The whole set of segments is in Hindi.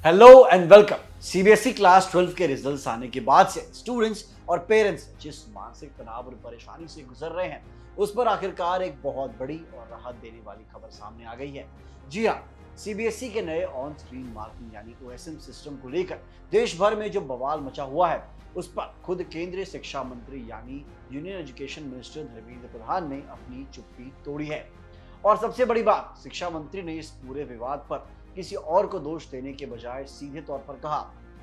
Hello and welcome. CBSE class 12 के रिजल्ट्स आने के बाद से स्टूडेंट्स और पेरेंट्स जिस मानसिक तनाव और परेशानी से गुजर रहे हैं, उस पर आखिरकार एक बहुत बड़ी और राहत देने वाली खबर सामने आ गई है। जी हाँ, सीबीएसई के नए ऑन स्क्रीन मार्किंग यानी ओएसएम सिस्टम को लेकर देश भर में जो बवाल मचा हुआ है, उस पर खुद केंद्रीय शिक्षा मंत्री यानी union education minister Dharmendra Pradhan ने अपनी चुप्पी तोड़ी है। और सबसे बड़ी बात, शिक्षा मंत्री ने इस पूरे विवाद पर किसी और को दोष देने के बजाय सीधे तौर पर कहा,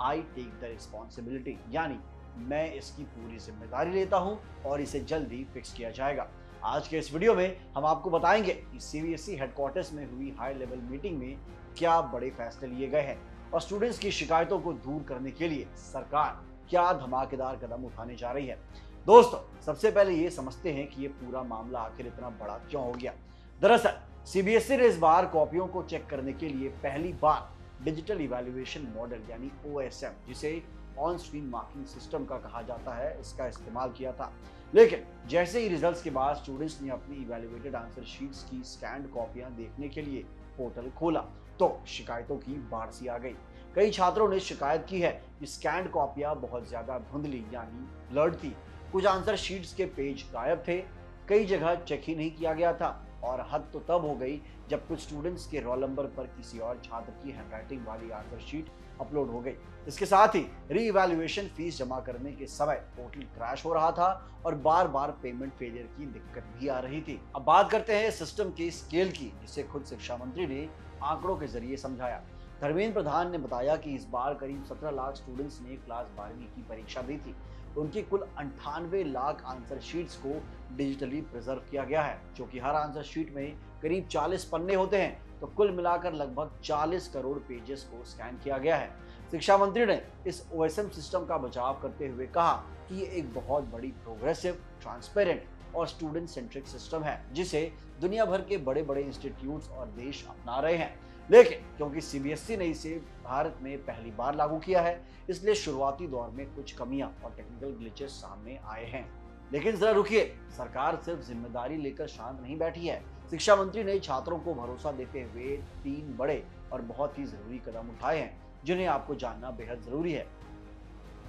आई टेक द रिस्पॉन्सिबिलिटी, यानी मैं इसकी पूरी जिम्मेदारी लेता हूं और इसे जल्दी फिक्स किया जाएगा। आज के इस वीडियो में हम आपको बताएंगे कि सीबीएसई हेडक्वार्टर्स में हुई हाई लेवल मीटिंग में क्या बड़े फैसले लिए गए हैं और स्टूडेंट्स की शिकायतों को दूर करने के लिए सरकार क्या धमाकेदार कदम उठाने जा रही है। दोस्तों, सबसे पहले ये समझते हैं कि ये पूरा मामला आखिर इतना बड़ा क्यों हो गया। दरअसल सीबीएसई ने इस बार कॉपियों को चेक करने के लिए पहली बार डिजिटल इवैल्यूएशन मॉडल यानी ओएसएम, जिसे ऑन स्क्रीन मार्किंग सिस्टम का कहा जाता है, इसका इस्तेमाल किया था। लेकिन जैसे ही रिजल्ट्स के बाद स्टूडेंट्स ने अपनी इवैल्यूएटेड आंसर शीट्स की स्कैन्ड कॉपियां देखने के लिए पोर्टल खोला, तो शिकायतों की बाढ़ सी आ गई। कई छात्रों ने शिकायत की है कि स्कैन्ड कॉपियां बहुत ज्यादा धुंधली यानी ब्लर्ड थी, कुछ आंसर शीट्स के पेज गायब थे, कई जगह चेक ही नहीं किया गया था। और हद तो तब हो गई जब कुछ स्टूडेंट्स के रोल नंबर पर किसी और छात्र की हैंडराइटिंग वाली आंसर शीट अपलोड हो गई। इसके साथ ही री इवैल्यूएशन फीस जमा करने के समय पोर्टल क्रैश हो रहा था और बार बार पेमेंट फेलियर की दिक्कत भी आ रही थी। अब बात करते हैं सिस्टम के स्केल की, जिसे खुद शिक्षा मंत्री ने आंकड़ों के जरिए समझाया। धर्मेंद्र प्रधान ने बताया कि इस बार करीब 17 लाख स्टूडेंट्स ने क्लास 12वीं की परीक्षा दी थी। उनकी कुल 98 लाख आंसर शीट्स को डिजिटली प्रिजर्व किया गया है, जो कि हर आंसर शीट में करीब 40 पन्ने होते हैं, तो कुल मिलाकर लगभग 40 करोड़ पेजेस को स्कैन किया गया है। शिक्षा मंत्री ने इस ओएसएम सिस्टम का बचाव करते हुए कहा कि ये एक बहुत बड़ी प्रोग्रेसिव, ट्रांसपेरेंट और स्टूडेंट सेंट्रिक सिस्टम है, जिसे दुनिया भर के बड़े बड़े इंस्टीट्यूट्स और देश अपना रहे हैं। लेकिन क्योंकि सीबीएसई ने इसे भारत में पहली बार लागू किया है, इसलिए शुरुआती दौर में कुछ कमियां और टेक्निकल ग्लिचेस सामने आए हैं। लेकिन जरा रुकिए, सरकार सिर्फ जिम्मेदारी लेकर शांत नहीं बैठी है। शिक्षा मंत्री ने छात्रों को भरोसा देते हुए 3 बड़े और बहुत ही जरूरी कदम उठाए हैं, जिन्हें आपको जानना बेहद जरूरी है।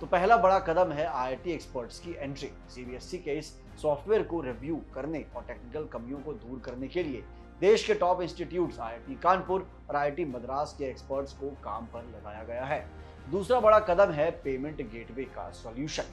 तो पहला बड़ा कदम है आईआईटी एक्सपर्ट्स की एंट्री। सीबीएसई के इस सॉफ्टवेयर को रिव्यू करने और टेक्निकल कमियों को दूर करने के लिए देश के टॉप इंस्टीट्यूट्स आईआईटी कानपुर और आईआईटी मद्रास के एक्सपर्ट्स को काम पर लगाया गया है। दूसरा बड़ा कदम है पेमेंट गेटवे का सॉल्यूशन।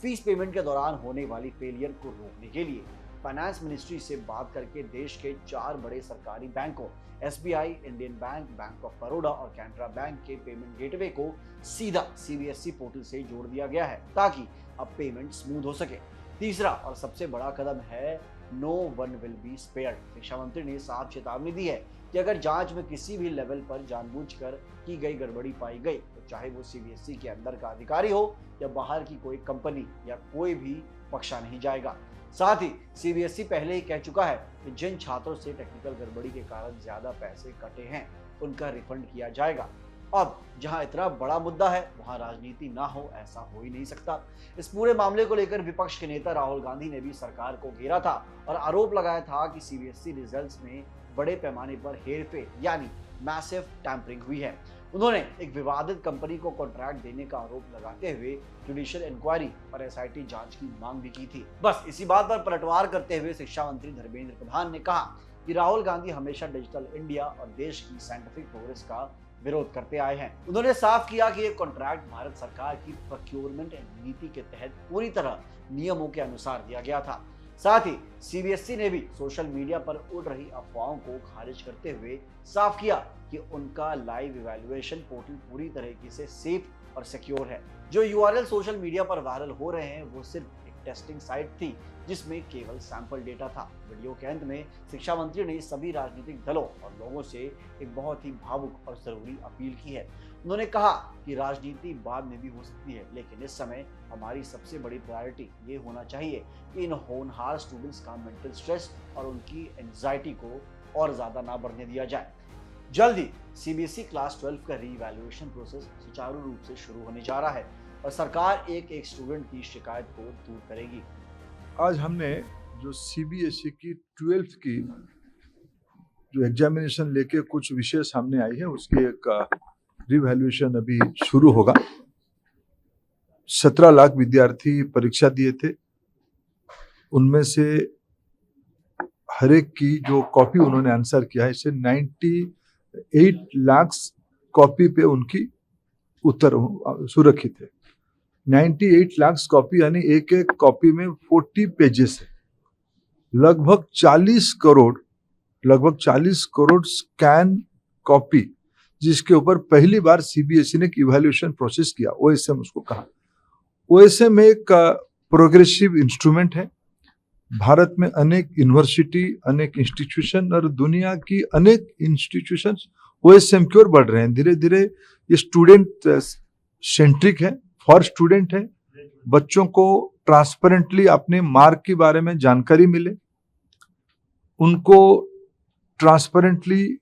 फीस पेमेंट के दौरान होने वाली फेलियर को रोकने के लिए फाइनेंस मिनिस्ट्री से बात करके देश के 4 बड़े सरकारी बैंकों SBI, Indian bank, bank of Baroda और कैनरा बैंक के पेमेंट गेटवे को सीधा सीबीएसई पोर्टल से जोड़ दिया गया है, ताकि अब पेमेंट स्मूथ हो सके। तीसरा और सबसे बड़ा कदम है no one will be spared. शिक्षा मंत्री ने साफ चेतावनी दी है कि अगर जांच में किसी भी लेवल पर जानबूझकर की गई गड़बड़ी पाई गई, तो चाहे वो सीबीएसई के अंदर का अधिकारी हो या बाहर की कोई कंपनी, या कोई भी बख्शा नहीं जाएगा। साथ ही सीबीएसई पहले ही कह चुका है कि जिन छात्रों से टेक्निकल गड़बड़ी के कारण ज्यादा पैसे कटे हैं, उनका रिफंड किया जाएगा। अब जहां इतना बड़ा मुद्दा है, वहां राजनीति ना हो, ऐसा हो ही नहीं सकता। इस पूरे मामले को लेकर विपक्ष के नेता राहुल गांधी ने भी सरकार को घेरा था और आरोप लगाया था कि सीबीएसई रिजल्ट्स में बड़े पैमाने पर हेरफेर यानी मैसिव टैंपरिंग हुई है। उन्होंने एक विवादित कंपनी को कॉन्ट्रैक्ट देने का आरोप लगाते हुए जुडिशियल इंक्वायरी और एसआईटी जांच की मांग भी की थी। बस इसी बात पर पलटवार करते हुए शिक्षा मंत्री धर्मेंद्र प्रधान ने कहा कि राहुल गांधी हमेशा डिजिटल इंडिया और देश की साइंटिफिक प्रोग्रेस का विरोध करते आए हैं। उन्होंने साफ किया कि ये कॉन्ट्रैक्ट भारत सरकार की प्रोक्योरमेंट नीति के तहत पूरी तरह नियमों के अनुसार दिया गया था। साथ ही सीबीएसई ने भी सोशल मीडिया पर उड़ रही अफवाहों को खारिज करते हुए साफ किया कि उनका लाइव इवैल्यूएशन पोर्टल पूरी तरीके से सेफ और सिक्योर है। जो यूआरएल सोशल मीडिया पर वायरल हो रहे हैं, वो सिर्फ एक टेस्टिंग साइट थी, जिसमें केवल सैंपल डेटा था। वीडियो के अंत में शिक्षा मंत्री ने सभी राजनीतिक दलों और लोगों से एक बहुत ही भावुक और जरूरी अपील की है। उन्होंने कहा कि राजनीति बाद में भी हो सकती है, लेकिन इस समय हमारी सबसे बड़ी प्रायोरिटी ये होना चाहिए कि इन होनहार स्टूडेंट्स का मेंटल स्ट्रेस और उनकी एंजाइटी को और ज्यादा ना बढ़ने दिया जाए। जल्द ही सीबीएसई क्लास 12 का रीवैल्यूएशन प्रोसेस सुचारू रूप से शुरू होने जा रहा है और सरकार एक एक स्टूडेंट की शिकायत को दूर करेगी। आज हमने जो सीबीएसई की 12th की जो एग्जामिनेशन लेके कुछ विषय सामने आई है, उसकी एक रिवैल्यूएशन अभी शुरू होगा। 17 लाख विद्यार्थी परीक्षा दिए थे, उनमें से हर एक की जो कॉपी उन्होंने आंसर किया है, इससे 98 लाख कॉपी पे उनकी उत्तर सुरक्षित है। 98 लाख कॉपी यानी एक एक कॉपी में 40 पेजेस है। लगभग 40 करोड़ स्कैन कॉपी, जिसके ऊपर पहली बार सीबीएसई ने एक इवैल्यूएशन प्रोसेस किया, ओएसएम उसको कहा। ओएसएम एक प्रोग्रेसिव इंस्ट्रूमेंट है। भारत में अनेक यूनिवर्सिटी, अनेक इंस्टीट्यूशन और दुनिया की अनेक इंस्टीट्यूशन ओएसएम की ओर बढ़ रहे हैं। धीरे धीरे ये स्टूडेंट सेंट्रिक है, फॉर स्टूडेंट है। बच्चों को ट्रांसपेरेंटली अपने मार्क के बारे में जानकारी मिले, उनको ट्रांसपेरेंटली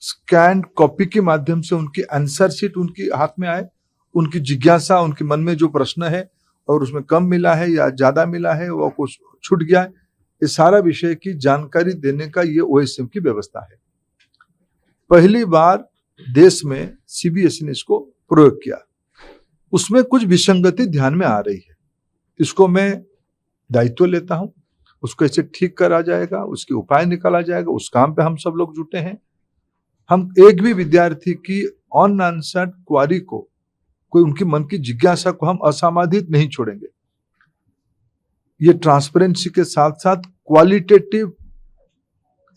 स्कैन कॉपी के माध्यम से उनकी आंसर शीट उनके हाथ में आए, उनकी जिज्ञासा, उनके मन में जो प्रश्न है और उसमें कम मिला है या ज्यादा मिला है, वो कुछ छूट गया है, ये सारा विषय की जानकारी देने का ये ओएसएम की व्यवस्था है। पहली बार देश में सीबीएसई ने इसको प्रयोग किया। उसमें कुछ विसंगति ध्यान में आ रही है, इसको मैं दायित्व लेता हूं, उसको ऐसे ठीक करा जाएगा, उसके उपाय निकाला जाएगा। उस काम पे हम सब लोग जुटे हैं। हम एक भी विद्यार्थी की अनआंसर्ड क्वारी को, कोई उनकी मन की जिज्ञासा को हम असमाधित नहीं छोड़ेंगे। ये ट्रांसपेरेंसी के साथ साथ क्वालिटेटिव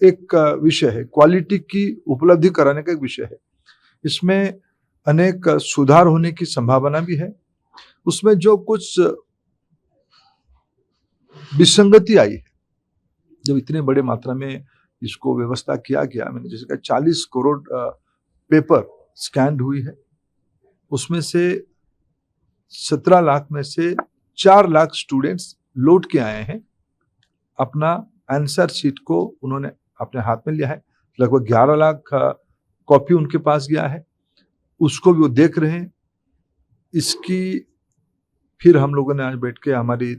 एक विषय है, क्वालिटी की उपलब्धि कराने का एक विषय है। इसमें अनेक सुधार होने की संभावना भी है। उसमें जो कुछ विसंगति आई है, जब इतने बड़े मात्रा में इसको व्यवस्था किया गया, मैंने जैसे कहा 40 करोड़ पेपर स्कैन हुई है, उसमें से 17 लाख में से 4 लाख स्टूडेंट्स लौट के आए हैं। अपना आंसर शीट को उन्होंने अपने हाथ में लिया है। लगभग 11 लाख कॉपी उनके पास गया है, उसको भी वो देख रहे हैं। इसकी फिर हम लोगों ने आज बैठ के हमारी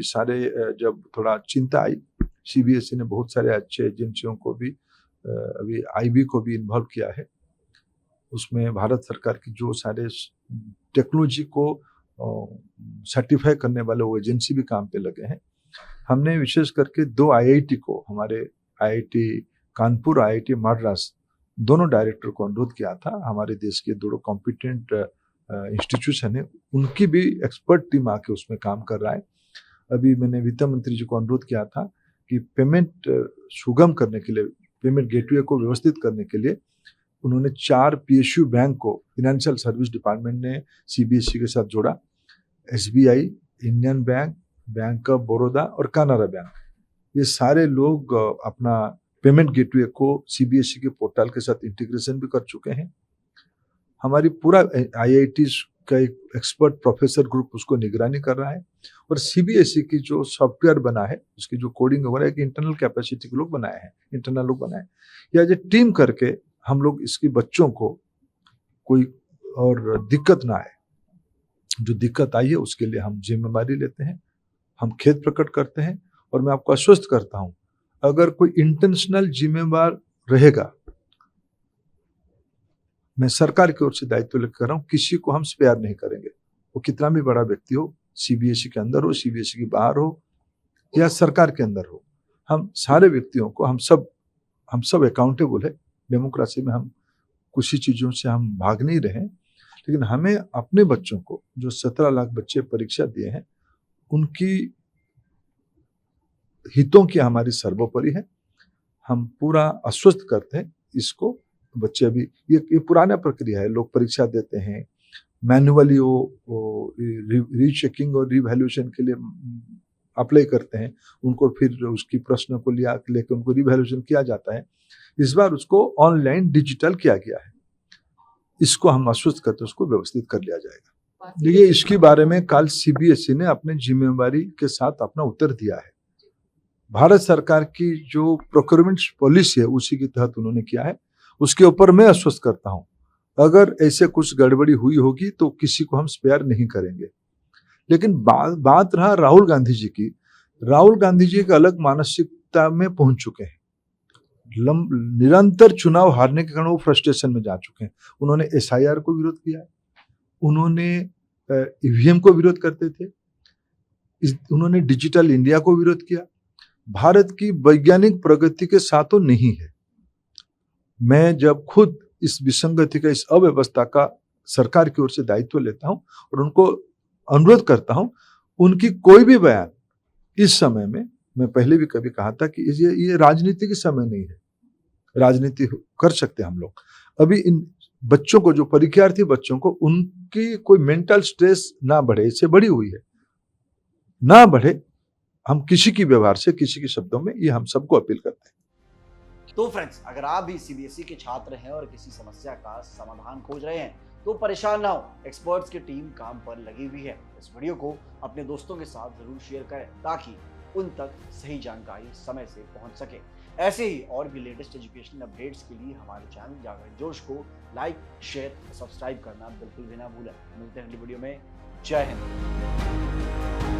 सारे जब थोड़ा चिंता आई, सीबीएसई ने बहुत सारे अच्छे एजेंसियों को भी, अभी आईबी को भी इन्वॉल्व किया है। उसमें भारत सरकार की जो सारे टेक्नोलॉजी को सर्टिफाई करने वाले वो एजेंसी भी काम पे लगे हैं। हमने विशेष करके 2 आईआईटी को, हमारे आईआईटी कानपुर, आईआईटी मद्रास, दोनों डायरेक्टर को अनुरोध किया था। हमारे देश के दोनों कॉम्पिटेंट इंस्टीट्यूशन है, उनकी भी एक्सपर्ट टीम आके उसमें काम कर रहा है। अभी मैंने वित्त मंत्री जी को अनुरोध किया था कि पेमेंट सुगम करने के लिए, पेमेंट गेटवे को व्यवस्थित करने के लिए उन्होंने 4 पीएसयू बैंक को फाइनेंशियल सर्विस डिपार्टमेंट ने सीबीएसई के साथ जोड़ा। SBI, Indian bank, bank of Baroda और कानाडा बैंक, ये सारे लोग अपना पेमेंट गेटवे को सीबीएसई के पोर्टल के साथ इंटीग्रेशन भी कर चुके हैं। हमारी पूरा आईआईटी का एक एक्सपर्ट प्रोफेसर ग्रुप उसको निगरानी कर रहा है। और सीबीएसई की जो सॉफ्टवेयर बना है, उसकी जो कोडिंग हो रहा है, कि इंटरनल कैपेसिटी के लोग बनाए हैं, इंटरनल लोग बनाए, या जो टीम करके हम लोग इसकी बच्चों को कोई और दिक्कत ना आए। जो दिक्कत आई है उसके लिए हम जिम्मेदारी लेते हैं, हम खेद प्रकट करते हैं। और मैं आपको आश्वस्त करता हूं, अगर कोई इंटेंशनल जिम्मेवार रहेगा, मैं सरकार की ओर से दायित्व लेकर रहा हूं, किसी को हम स्पेयर नहीं करेंगे। वो कितना भी बड़ा व्यक्ति हो, सीबीएसई के अंदर हो, सीबीएसई के बाहर हो, या सरकार के अंदर हो, हम सारे व्यक्तियों को, हम सब अकाउंटेबल है। डेमोक्रेसी में हम कुछ चीजों से हम भाग नहीं रहे, लेकिन हमें अपने बच्चों को, जो 17 लाख बच्चे परीक्षा दिए हैं, उनकी हितों की हमारी सर्वोपरि है। हम पूरा आश्वस्त करते हैं इसको। बच्चे अभी ये पुराना प्रक्रिया है, लोग परीक्षा देते हैं मैन्युअली, वो रीचेकिंग और रिवैल्यूएशन के लिए अप्लाई करते हैं, उनको फिर उसकी प्रश्न को लेकर उनको रिवैल्यूएशन किया जाता है। इस बार उसको ऑनलाइन डिजिटल किया गया है। इसको हम आश्वस्त करते हैं, उसको व्यवस्थित कर लिया जाएगा। देखिए, इसके बारे में कल सीबीएसई ने अपने जिम्मेवारी के साथ अपना उत्तर दिया है। भारत सरकार की जो प्रोक्योरमेंट पॉलिसी है उसी के तहत उन्होंने किया है। उसके ऊपर मैं आश्वस्त करता हूं, अगर ऐसे कुछ गड़बड़ी हुई होगी तो किसी को हम स्पेयर नहीं करेंगे। लेकिन बात रहा राहुल गांधी जी की। राहुल गांधी जी एक अलग मानसिकता में पहुंच चुके हैं। निरंतर चुनाव हारने के कारण वो फ्रस्ट्रेशन में जा चुके हैं। उन्होंने एसआईआर को विरोध किया है, उन्होंने ईवीएम को विरोध करते थे, उन्होंने डिजिटल इंडिया को विरोध किया। भारत की वैज्ञानिक प्रगति के साथ वो नहीं है। मैं जब खुद इस विसंगति का, इस अव्यवस्था का सरकार की ओर से दायित्व लेता हूं और उनको अनुरोध करता हूं, उनकी कोई भी बयान इस समय में, मैं पहले भी कभी कहा था कि ये राजनीति के समय नहीं है। राजनीति कर सकते हैं हम लोग। अभी इन बच्चों को, जो परीक्षार्थी बच्चों को, उनकी कोई मेंटल स्ट्रेस ना बढ़े, इससे बढ़ी हुई है, ना बढ़े। हम किसी की व्यवहार से, किसी के शब्दों में, ये हम सबको अपील करते हैं। तो फ्रेंड्स, अगर आप भी सीबीएसई के छात्र हैं और किसी समस्या का समाधान खोज रहे हैं तो परेशान ना हो, एक्सपर्ट्स की टीम काम पर लगी हुई है। इस वीडियो को अपने दोस्तों के साथ जरूर शेयर करें ताकि उन तक सही जानकारी समय से पहुंच सके। ऐसे ही और भी लेटेस्ट एजुकेशनल अपडेट्स के लिए हमारे चैनल जागरण जोश को लाइक, शेयर और सब्सक्राइब करना बिल्कुल भी ना भूलें। मिलते हैं अगली वीडियो में। जय हिंद।